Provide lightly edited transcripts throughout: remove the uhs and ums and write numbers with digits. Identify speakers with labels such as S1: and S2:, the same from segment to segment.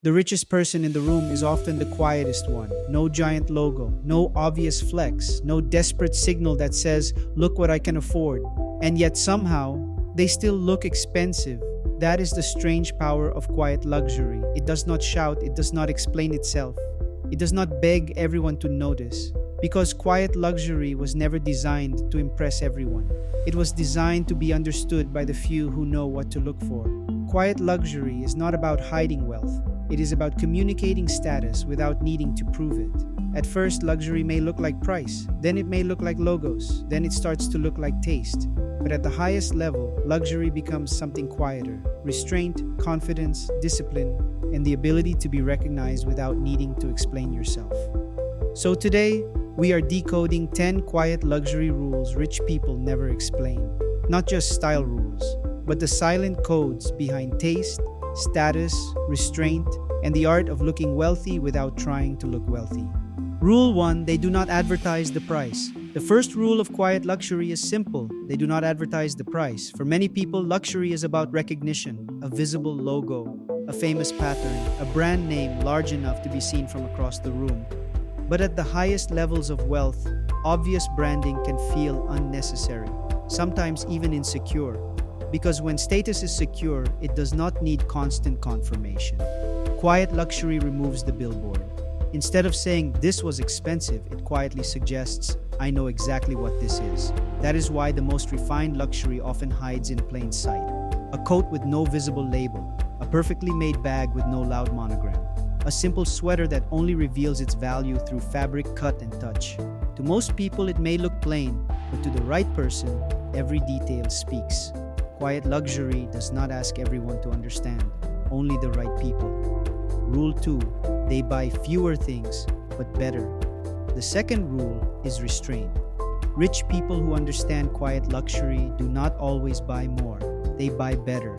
S1: The richest person in the room is often the quietest one. No giant logo, no obvious flex, no desperate signal that says, "Look what I can afford." And yet somehow, they still look expensive. That is the strange power of quiet luxury. It does not shout, it does not explain itself. It does not beg everyone to notice. Because quiet luxury was never designed to impress everyone. It was designed to be understood by the few who know what to look for. Quiet luxury is not about hiding wealth. It is about communicating status without needing to prove it. At first, luxury may look like price, then it may look like logos, then it starts to look like taste. But at the highest level, luxury becomes something quieter: restraint, confidence, discipline, and the ability to be recognized without needing to explain yourself. So today, we are decoding 10 quiet luxury rules rich people never explain. Not just style rules, but the silent codes behind taste, status, restraint, and the art of looking wealthy without trying to look wealthy. Rule 1: they do not advertise the price. The first rule of quiet luxury is simple: they do not advertise the price. For many people, luxury is about recognition, a visible logo, a famous pattern, a brand name large enough to be seen from across the room. But at the highest levels of wealth, obvious branding can feel unnecessary, sometimes even insecure. Because when status is secure, it does not need constant confirmation. Quiet luxury removes the billboard. Instead of saying, "This was expensive," it quietly suggests, "I know exactly what this is." That is why the most refined luxury often hides in plain sight. A coat with no visible label, a perfectly made bag with no loud monogram, a simple sweater that only reveals its value through fabric cut and touch. To most people, it may look plain, but to the right person, every detail speaks. Quiet luxury does not ask everyone to understand, only the right people. Rule 2: they buy fewer things, but better. The second rule is restraint. Rich people who understand quiet luxury do not always buy more, they buy better.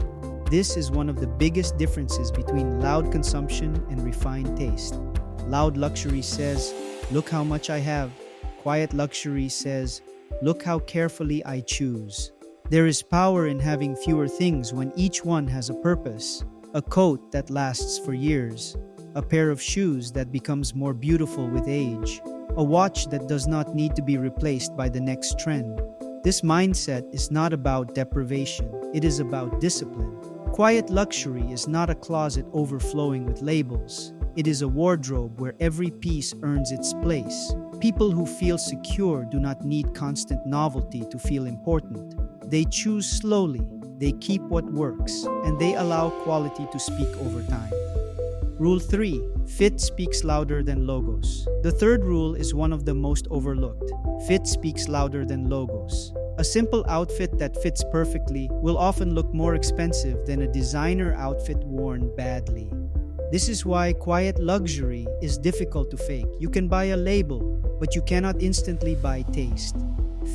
S1: This is one of the biggest differences between loud consumption and refined taste. Loud luxury says, "Look how much I have." Quiet luxury says, "Look how carefully I choose." There is power in having fewer things when each one has a purpose. A coat that lasts for years. A pair of shoes that becomes more beautiful with age. A watch that does not need to be replaced by the next trend. This mindset is not about deprivation, it is about discipline. Quiet luxury is not a closet overflowing with labels. It is a wardrobe where every piece earns its place. People who feel secure do not need constant novelty to feel important. They choose slowly, they keep what works, and they allow quality to speak over time. Rule 3: fit speaks louder than logos. The third rule is one of the most overlooked. Fit speaks louder than logos. A simple outfit that fits perfectly will often look more expensive than a designer outfit worn badly. This is why quiet luxury is difficult to fake. You can buy a label, but you cannot instantly buy taste.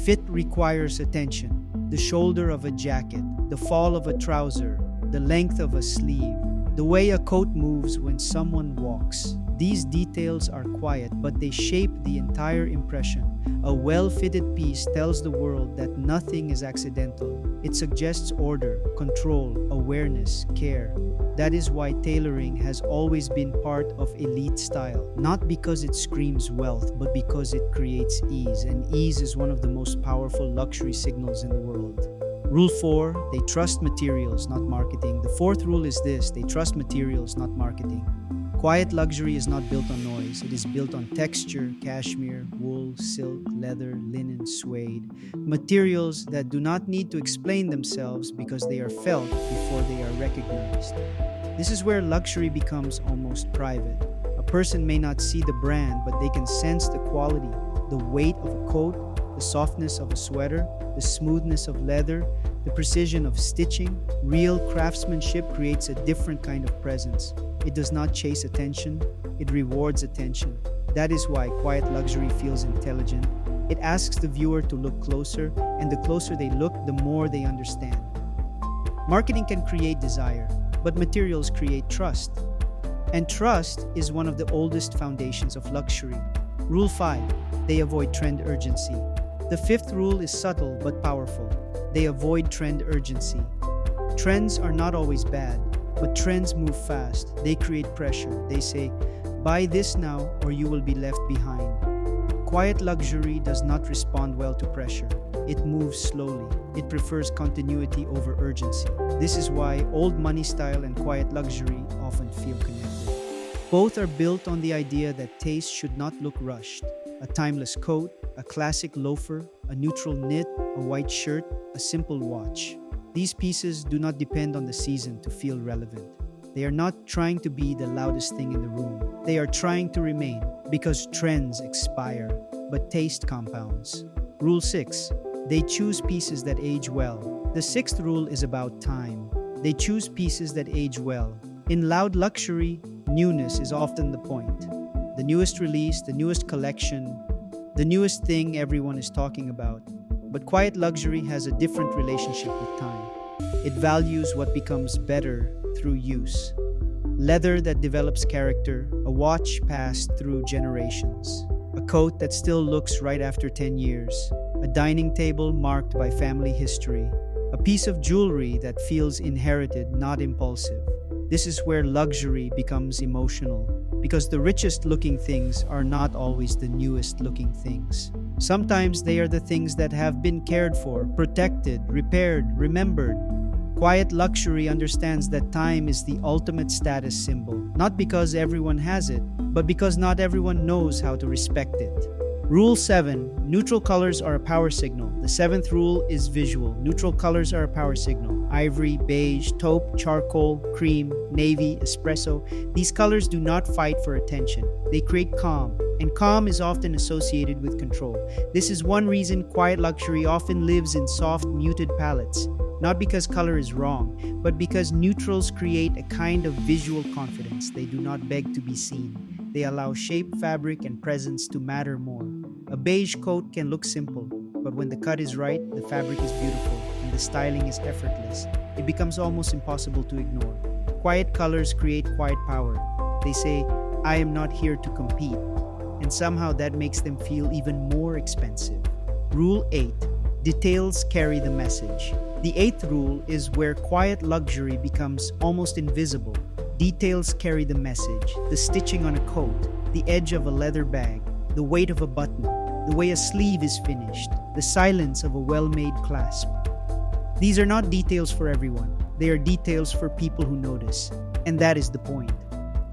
S1: Fit requires attention. The shoulder of a jacket, the fall of a trouser, the length of a sleeve, the way a coat moves when someone walks. These details are quiet, but they shape the entire impression. A well-fitted piece tells the world that nothing is accidental. It suggests order, control, awareness, care. That is why tailoring has always been part of elite style. Not because it screams wealth, but because it creates ease. And ease is one of the most powerful luxury signals in the world. Rule 4: they trust materials, not marketing. The fourth rule is this: they trust materials, not marketing. Quiet luxury is not built on noise. It is built on texture, cashmere, wool, silk, leather, linen, suede. Materials that do not need to explain themselves because they are felt before they are recognized. This is where luxury becomes almost private. A person may not see the brand, but they can sense the quality, the weight of a coat, the softness of a sweater, the smoothness of leather, the precision of stitching. Real craftsmanship creates a different kind of presence. It does not chase attention, it rewards attention. That is why quiet luxury feels intelligent. It asks the viewer to look closer, and the closer they look, the more they understand. Marketing can create desire, but materials create trust. And trust is one of the oldest foundations of luxury. Rule 5: they avoid trend urgency. The fifth rule is subtle but powerful. They avoid trend urgency. Trends are not always bad, But trends move fast. They create pressure. They say, buy this now or you will be left behind. Quiet luxury does not respond well to pressure. It moves slowly. It prefers continuity over urgency. This is why old money style and quiet luxury often feel connected. Both are built on the idea that taste should not look rushed. A timeless coat, a classic loafer, a neutral knit, a white shirt, a simple watch. These pieces do not depend on the season to feel relevant. They are not trying to be the loudest thing in the room. They are trying to remain because trends expire, but taste compounds. Rule 6. They choose pieces that age well. The sixth rule is about time. They choose pieces that age well. In loud luxury, newness is often the point. The newest release, the newest collection, the newest thing everyone is talking about. But quiet luxury has a different relationship with time. It values what becomes better through use. Leather that develops character, a watch passed through generations, a coat that still looks right after 10 years, a dining table marked by family history, a piece of jewelry that feels inherited, not impulsive. This is where luxury becomes emotional, because the richest looking things are not always the newest looking things. Sometimes they are the things that have been cared for, protected, repaired, remembered. Quiet luxury understands that time is the ultimate status symbol, not because everyone has it, but because not everyone knows how to respect it. Rule 7. Neutral colors are a power signal. The seventh rule is visual. Neutral colors are a power signal. Ivory, beige, taupe, charcoal, cream, navy, espresso. These colors do not fight for attention. They create calm, and calm is often associated with control. This is one reason quiet luxury often lives in soft, muted palettes. Not because color is wrong, but because neutrals create a kind of visual confidence. They do not beg to be seen. They allow shape, fabric, and presence to matter more. A beige coat can look simple, but when the cut is right, the fabric is beautiful, and the styling is effortless. It becomes almost impossible to ignore. Quiet colors create quiet power. They say, I am not here to compete, and somehow that makes them feel even more expensive. Rule 8. Details carry the message. The eighth rule is where quiet luxury becomes almost invisible. Details carry the message. The stitching on a coat, the edge of a leather bag, the weight of a button, the way a sleeve is finished, the silence of a well-made clasp. These are not details for everyone. They are details for people who notice. And that is the point.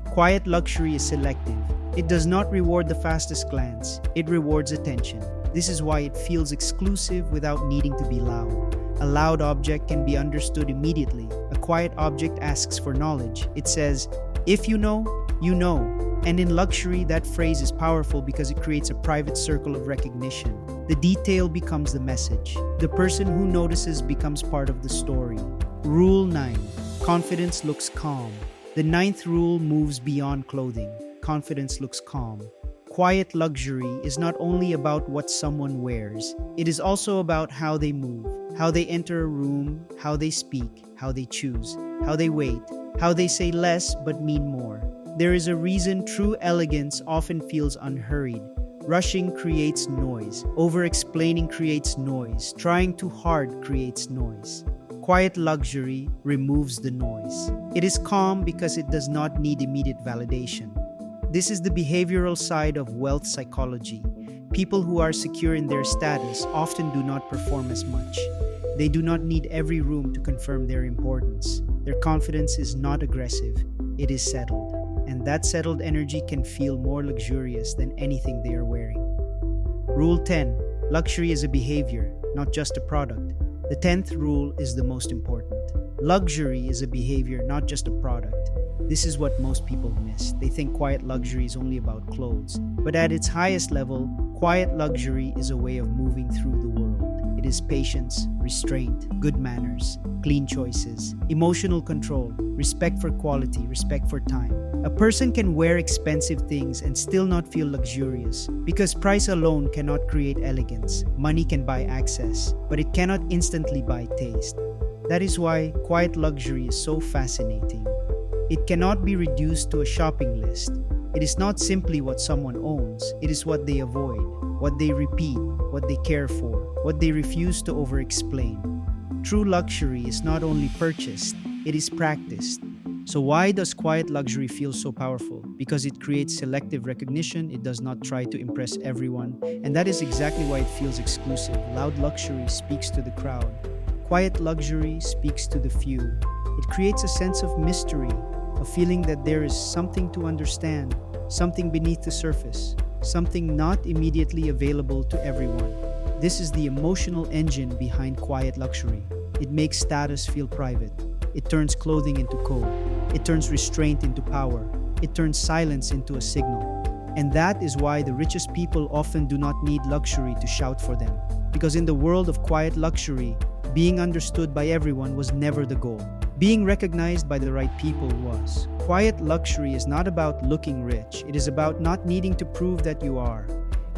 S1: Quiet luxury is selective. It does not reward the fastest glance. It rewards attention. This is why it feels exclusive without needing to be loud. A loud object can be understood immediately. A quiet object asks for knowledge. It says, if you know, you know. And in luxury, that phrase is powerful because it creates a private circle of recognition. The detail becomes the message. The person who notices becomes part of the story. Rule 9. Confidence looks calm. The ninth rule moves beyond clothing. Confidence looks calm. Quiet luxury is not only about what someone wears. It is also about how they move, how they enter a room, how they speak, how they choose, how they wait, how they say less but mean more. There is a reason true elegance often feels unhurried. Rushing creates noise. Over-explaining creates noise. Trying too hard creates noise. Quiet luxury removes the noise. It is calm because it does not need immediate validation. This is the behavioral side of wealth psychology. People who are secure in their status often do not perform as much. They do not need every room to confirm their importance. Their confidence is not aggressive. It is settled. And that settled energy can feel more luxurious than anything they are wearing. Rule 10. Luxury is a behavior, not just a product. The 10th rule is the most important. Luxury is a behavior, not just a product. This is what most people miss. They think quiet luxury is only about clothes. But at its highest level, quiet luxury is a way of moving through the world. It is patience, restraint, good manners, clean choices, emotional control, respect for quality, respect for time. A person can wear expensive things and still not feel luxurious because price alone cannot create elegance. Money can buy access, but it cannot instantly buy taste. That is why quiet luxury is so fascinating. It cannot be reduced to a shopping list. It is not simply what someone owns. It is what they avoid, what they repeat, what they care for, what they refuse to over-explain. True luxury is not only purchased, it is practiced. So why does quiet luxury feel so powerful? Because it creates selective recognition, it does not try to impress everyone, and that is exactly why it feels exclusive. Loud luxury speaks to the crowd. Quiet luxury speaks to the few. It creates a sense of mystery, a feeling that there is something to understand, something beneath the surface, something not immediately available to everyone. This is the emotional engine behind quiet luxury. It makes status feel private. It turns clothing into code. It turns restraint into power. It turns silence into a signal. And that is why the richest people often do not need luxury to shout for them. Because in the world of quiet luxury, being understood by everyone was never the goal. Being recognized by the right people was. Quiet luxury is not about looking rich. It is about not needing to prove that you are.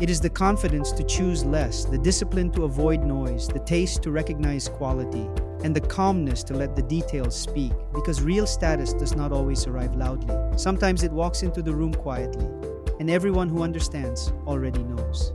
S1: It is the confidence to choose less, the discipline to avoid noise, the taste to recognize quality, and the calmness to let the details speak. Because real status does not always arrive loudly. Sometimes it walks into the room quietly, and everyone who understands already knows.